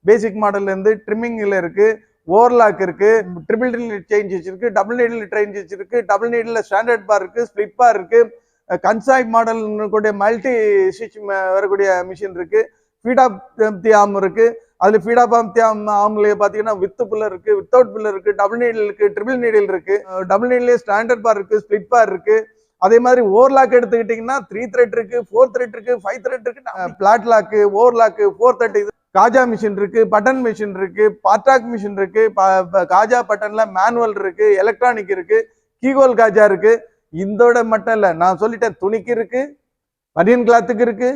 பேசிக் மாடல்ல இருந்து ட்ரிம்மிங்ல இருக்கு, ஓவர்லாக் இருக்கு, ட்ரிபிள் நீடில் சேஞ்சஸ் இருக்கு, டபுள் நீடில் சேஞ்சஸ் இருக்கு, டபுள் நீடில் ஸ்டாண்டர்ட் பார் இருக்கு, ஸ்பிளிட் பார் இருக்கு, கன்சாய் மாடல் கூடிய மல்டி ஸ்விட்ச் வரக்கூடிய மிஷின் இருக்கு, ஃபீட் ஆஃப் தி ஆர்ம் இருக்கு. அதுல ஃபீட் ஆஃப் தி ஆர்ம்ல பாத்தீங்கன்னா வித் பில்லர் இருக்கு, வித்தவுட் பில்லர் இருக்கு, டபுள் நீடில் இருக்கு, ட்ரிபிள் நீடில் இருக்கு, டபுள் நீடிலே ஸ்டாண்டர்ட் பார் இருக்கு, ஸ்பிளிட் பார் இருக்கு. அதே மாதிரி ஓவர்லாக் எடுத்துக்கிட்டீங்கன்னா 3 த்ரெட் இருக்கு, 4 த்ரெட் இருக்கு, 5 த்ரெட் இருக்கு, பிளாட் லாக், ஓவர்லாக், 4 த்ரெட். காஜா மிஷின் இருக்கு, பட்டன் மிஷின் இருக்கு, பார்டாக் மிஷின் இருக்கு, காஜா பட்டன்ல மேனுவல் இருக்கு, எலக்ட்ரானிக் இருக்கு, கீகோல் காஜா இருக்கு. இதோட மட்டும் இல்ல, நான் சொல்லிட்டேன், துணிக்கு இருக்கு, பனியன் கிளாத்துக்கு இருக்கு,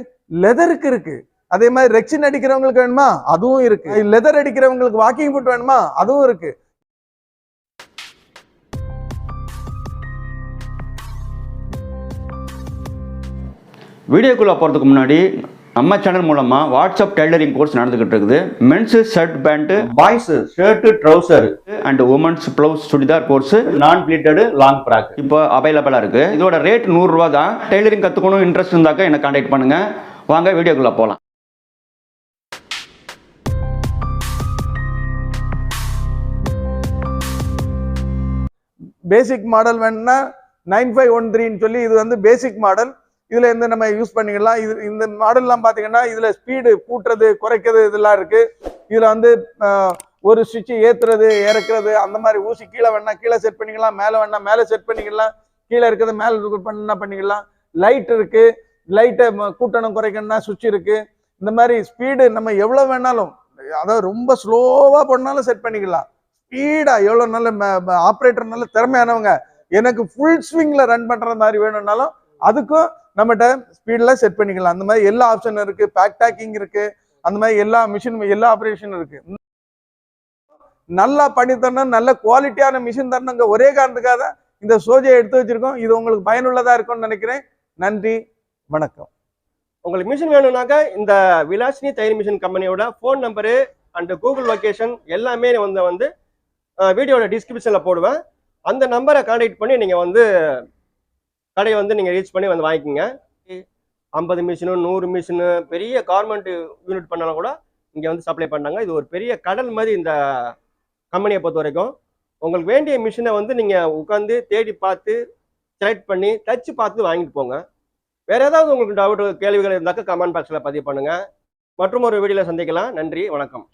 லெதருக்கு இருக்கு. அதே மாதிரி ரெக்சின் அடிக்கிறவங்களுக்கு வேணுமா அதுவும் இருக்கு, லெதர் அடிக்கிறவங்களுக்கு வாக்கிங் பூட் வேணுமா அதுவும் இருக்கு. வீடியோக்குள்ளே போகிறதுக்கு முன்னாடி நம்ம சேனல் மூலமாக வாட்ஸ்அப் டெய்லரிங் கோர்ஸ் நடந்துகிட்டு இருக்குது. Men's shirt pant, boys shirt trouser and women's blouse churidar course, நான் ப்ளீட்டடு லாங் ஃப்ராக் இப்போ அவைலபிளாக இருக்குது. இதோட ரேட் 100 ரூபா தான். டெய்லரிங் கற்றுக்கணும் இன்ட்ரெஸ்ட் இருந்தாக்க என்னை கான்டாக்ட் பண்ணுங்கள். வாங்க வீடியோக்குள்ளே போகலாம். பேசிக் மாடல் வேணும்னா 9513 சொல்லி இது வந்து பேசிக் மாடல். இதுல இருந்து நம்ம யூஸ் பண்ணிக்கலாம். இது இந்த மாடல்லாம் பாத்தீங்கன்னா இதுல ஸ்பீடு கூட்டுறது குறைக்கிறது இதெல்லாம் இருக்கு. இதுல வந்து ஒரு சுவிட்ச் ஏத்துறது இறக்குறது, அந்த மாதிரி ஊசி கீழே வேணா கீழே செட் பண்ணிக்கலாம், மேலே வேணா மேலே செட் பண்ணிக்கலாம், கீழே இருக்கிறத மேலே பண்ணா பண்ணிக்கலாம். லைட் இருக்கு, லைட்டை கூட்டணும் குறைக்கணும்னா சுவிட்ச் இருக்கு. இந்த மாதிரி ஸ்பீடு நம்ம எவ்வளவு வேணாலும், அதாவது ரொம்ப ஸ்லோவா பண்ணாலும் செட் பண்ணிக்கலாம். ஸ்பீடா எவ்வளவு நல்ல ஆப்ரேட்டர் நல்ல திறமையானவங்க, எனக்கு ஃபுல் ஸ்விங்ல ரன் பண்ற மாதிரி வேணும்னாலும் அதுக்கும் நம்மகிட்ட ஸ்பீட்ல செட் பண்ணிக்கலாம். அந்த மாதிரி எல்லா ஆப்ஷன் இருக்கு, பேக் டேக்கிங் இருக்கு, அந்த மாதிரி எல்லா மிஷின் எல்லா ஆப்ரேஷன் இருக்கு. நல்லா பண்ணி தரணும், நல்ல குவாலிட்டியான மிஷின் தரணுங்க ஒரே காரணத்துக்காக தான் இந்த சோஜையை எடுத்து வச்சிருக்கோம். இது உங்களுக்கு பயனுள்ளதா இருக்கும்னு நினைக்கிறேன். நன்றி, வணக்கம். உங்களுக்கு மிஷின் வேணும்னாக்கா இந்த விலாசினி தையல் மிஷின் கம்பெனியோட phone number and Google location எல்லாமே வந்து வீடியோட டிஸ்கிரிப்ஷன்ல போடுவேன். அந்த நம்பரை கான்டாக்ட் பண்ணி நீங்க வந்து கடையை வந்து நீங்கள் ரீச் பண்ணி வந்து வாங்கிக்கோங்க. 50 மிஷினு 100 மிஷினு பெரிய கார்மெண்ட் யூனிட் பண்ணாலும் கூட இங்கே வந்து சப்ளை பண்ணாங்க. இது ஒரு பெரிய கடல் மாதிரி இந்த கம்பெனியை பொறுத்த வரைக்கும். உங்களுக்கு வேண்டிய மிஷினை வந்து நீங்கள் உட்காந்து தேடி பார்த்து செலக்ட் பண்ணி தச்சு பார்த்து வாங்கிட்டு போங்க. வேறு ஏதாவது உங்களுக்கு டவுட் கேள்விகள் இருந்தாக்க கமெண்ட் பாக்ஸில் பதிவு பண்ணுங்கள். மற்றும் ஒரு வீடியோவில் சந்திக்கலாம். நன்றி, வணக்கம்.